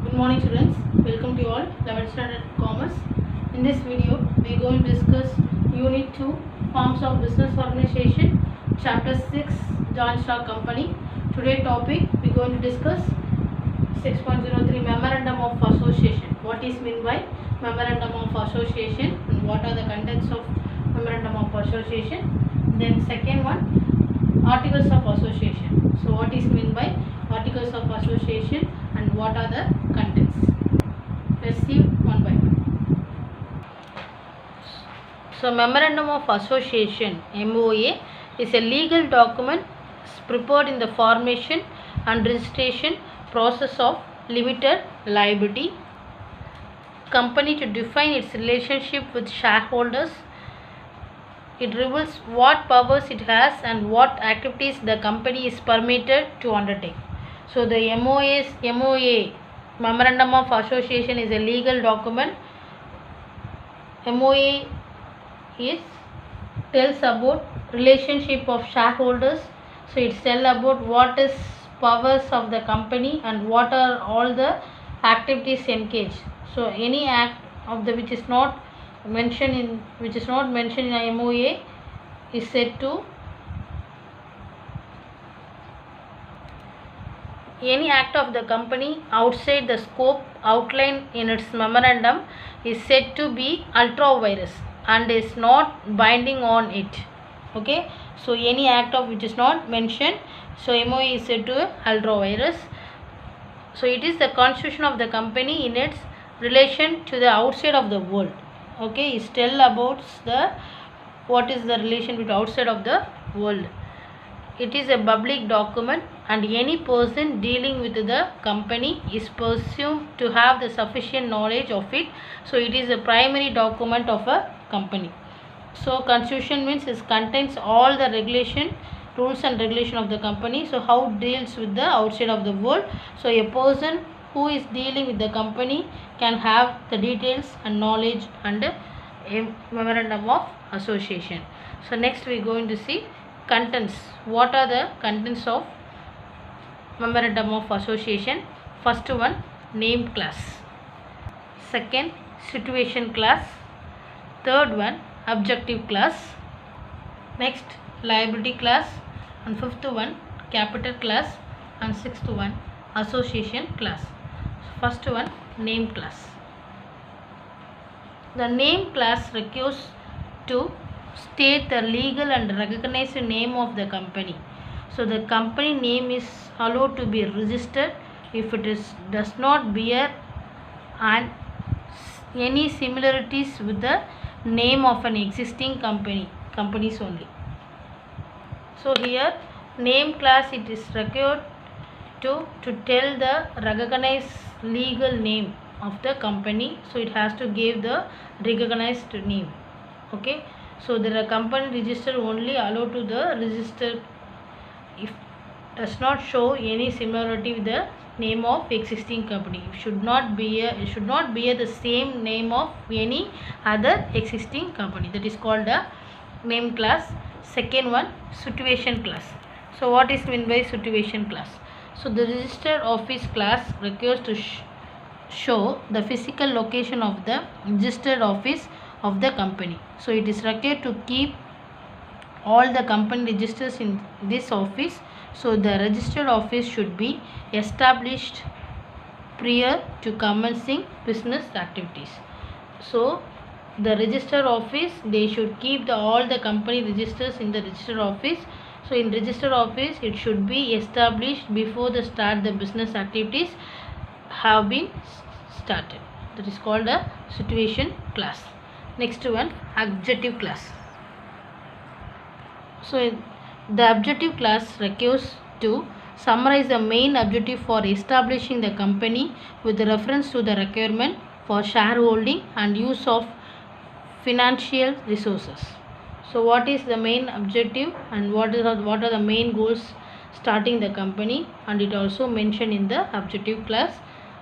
Good morning students, welcome to you all 11th standard commerce. In this video we are going to discuss unit 2 forms of business organization, chapter 6 joint stock company. Today topic we are going to discuss 6.03 memorandum of association. What is meant by memorandum of association and what are the contents of memorandum of association. Then second one, articles of association. So what is meant by articles of association and what are the contents. Let's see one by one. So memorandum of association MOA is a legal document prepared in the formation and registration process of limited liability company to define its relationship with shareholders. It reveals what powers it has and what activities the company is permitted to undertake. So the MOA memorandum of association is a legal document. MOA tells about relationship of shareholders. So it tells about what is powers of the company and what are all the activities engaged. So any act of the which is not mentioned in a MOA is said to any act of the company outside the scope outlined in its memorandum is said to be ultra vires and is not binding on it. Okay, so any act of which is not mentioned, so MOA is said to ultra vires. So it is the constitution of the company in its relation to the outside of the world. Okay, is tell about the what is the relation with outside of the world. It is a public document and any person dealing with the company is presumed to have the sufficient knowledge of it. So it is a primary document of a company. So constitution means it contains all the rules and regulation of the company. So how it deals with the outside of the world. So a person who is dealing with the company can have the details and knowledge and a memorandum of association. So next we are going to see contents. What are the contents of memorandum of association? First one, name class. Second, situation class. Third one, objective class. Next, liability class. And fifth one, capital class. And sixth one, association class. First one, name class. The name class requires to state the legal and recognized name of the company. So the company name is allowed to be registered if it does not bear any similarities with the name of an existing companies only. So here name class it is required to tell the recognized legal name of the company. So it has to give the recognized name. Okay. So the company register only allowed to the register if does not show any similarity with the name of existing company. It should not be the same name of any other existing company. That is called the name class. Second one, situation class. So what is meant by situation class? So the registered office class requires to show the physical location of the registered office of the company. So it is required to keep all the company registers in this office. So the registered office should be established prior to commencing business activities. So the registered office, they should keep all the company registers in the registered office. So in registered office it should be established before the business activities have been started. That is called a situation class. Next one, objective class. So the objective class requires to summarize the main objective for establishing the company with reference to the requirement for shareholding and use of financial resources. So what is the main objective and what are the main goals starting the company, and it also mentioned in the objective class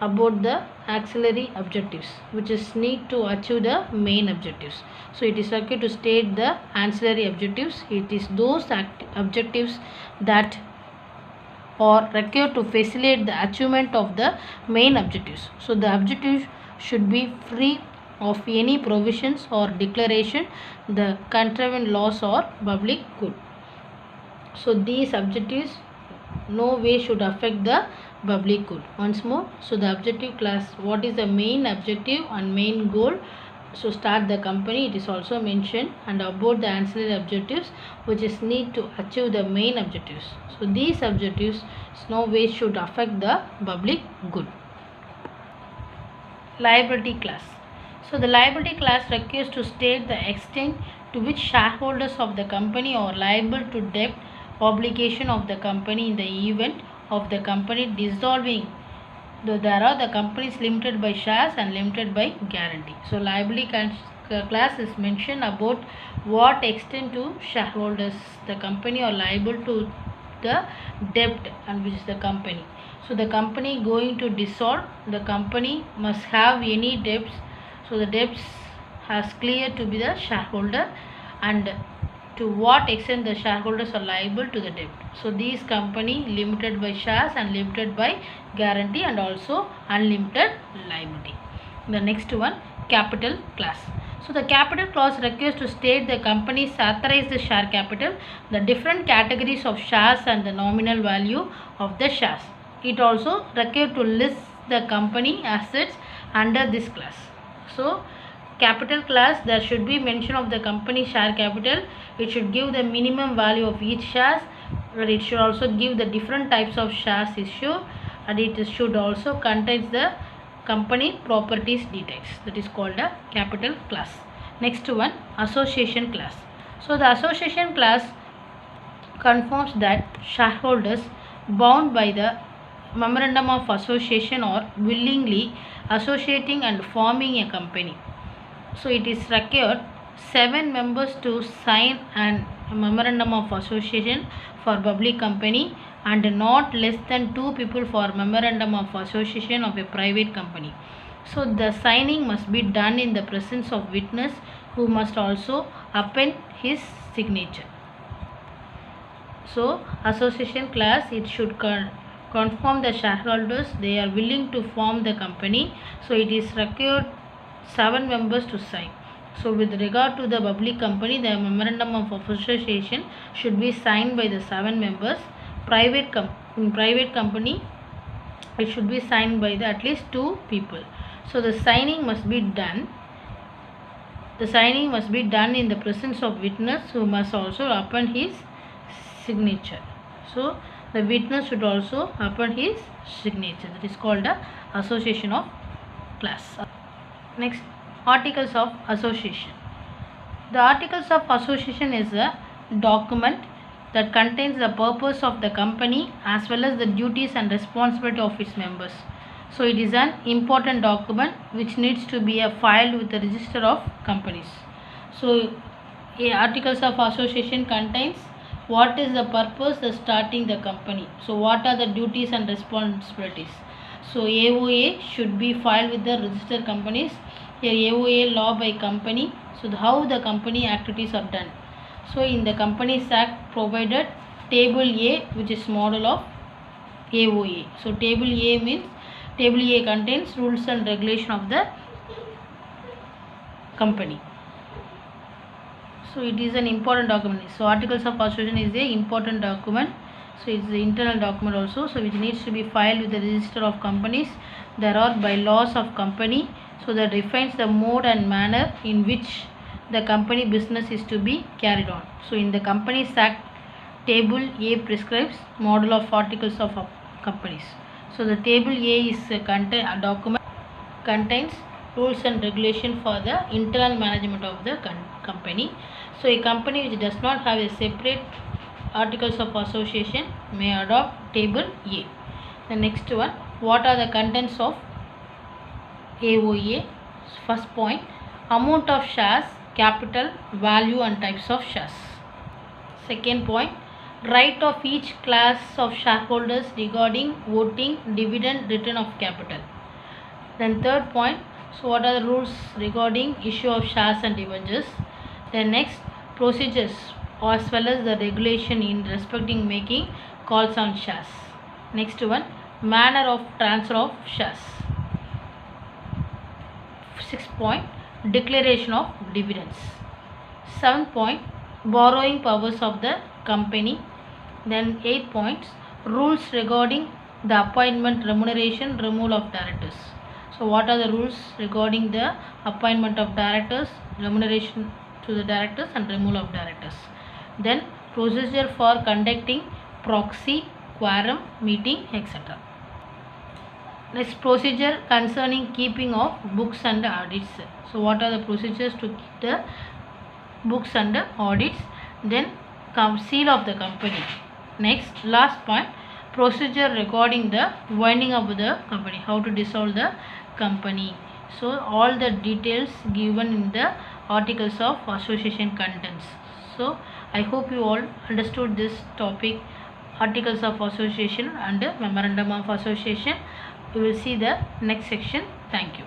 about the auxiliary objectives which is need to achieve the main objectives. So it is required to state the ancillary objectives. It is those objectives that or required to facilitate the achievement of the main objectives. So the objectives should be free of any provisions or declaration the contravene laws or public good. So these objectives no way should affect the public good. Once more, so the objective class, what is the main objective and main goal? So start the company, it is also mentioned, and about the ancillary objectives which is need to achieve the main objectives. So these objectives no way should affect the public good. Liability class. So the liability class requires to state the extent to which shareholders of the company are liable to debt obligation of the company in the event of the company dissolving. There are the companies limited by shares and limited by guarantee. So liability class is mentioned about what extent to shareholders the company are liable to the debt and which is the company. So the company going to dissolve, the company must have any debts. So the debts has clear to be the shareholder, and to what extent the shareholders are liable to the debt. So these company limited by shares and limited by guarantee and also unlimited liability. The next one, capital class. So the capital clause requires to state the company's authorized share capital, the different categories of shares and the nominal value of the shares. It also requires to list the company assets under this class. So capital class, there should be mention of the company share capital. It should give the minimum value of each shares, but it should also give the different types of shares issued, and it should also contain the company properties details. That is called a capital class. Next one, association class. So the association class confirms that shareholders bound by the memorandum of association are willingly associating and forming a company. So it is required 7 members to sign an memorandum of association for public company and not less than 2 people for memorandum of association of a private company. So the signing must be done in the presence of witness who must also append his signature. So association class, it should confirm the shareholders they are willing to form the company. So it is required 7 members to sign. So with regard to the public company, the memorandum of association should be signed by the 7 members. In private company, it should be signed by at least 2 people. So the signing must be done. The signing must be done in the presence of witness who must also append his signature. So the witness should also append his signature. That is called the association of class. Next, articles of association. The articles of association is a document that contains the purpose of the company as well as the duties and responsibility of its members. So it is an important document which needs to be filed with the register of companies. So articles of association contains what is the purpose of starting the company. So what are the duties and responsibilities. So AOA should be filed with the registered companies. Here AOA law by company. So how the company activities are done. So in the Companies Act provided table A, which is model of AOA. So table A means table A contains rules and regulation of the company. So it is an important document. So articles of association is a important document. So it's the internal document also. So which needs to be filed with the register of companies. There are bylaws of company. So that defines the mode and manner in which the company business is to be carried on. So in the Companies Act, table A prescribes model of articles of companies. So the table A is a document contains rules and regulation for the internal management of the company. So a company which does not have a separate articles of association may adopt table A. The next one, what are the contents of AOA? First point, amount of shares, capital, value and types of shares. Second point, right of each class of shareholders regarding voting, dividend, return of capital. Then third point, so what are the rules regarding issue of shares and debentures. Then next, procedures as well as the regulation in respecting making calls on shares. Next one, manner of transfer of shares. 6 point, declaration of dividends. 7 point, borrowing powers of the company. Then 8 points, rules regarding the appointment, remuneration, removal of directors. So what are the rules regarding the appointment of directors, remuneration to the directors and removal of directors? Then procedure for conducting proxy, quorum, meeting, etc. Next, procedure concerning keeping of books and audits. So what are the procedures to keep the books and audits? Then seal of the company. Next, last point, procedure regarding the winding up the company, how to dissolve the company. So all the details given in the articles of association contents. So I hope you all understood this topic, articles of association and memorandum of association. We will see the next section. Thank you.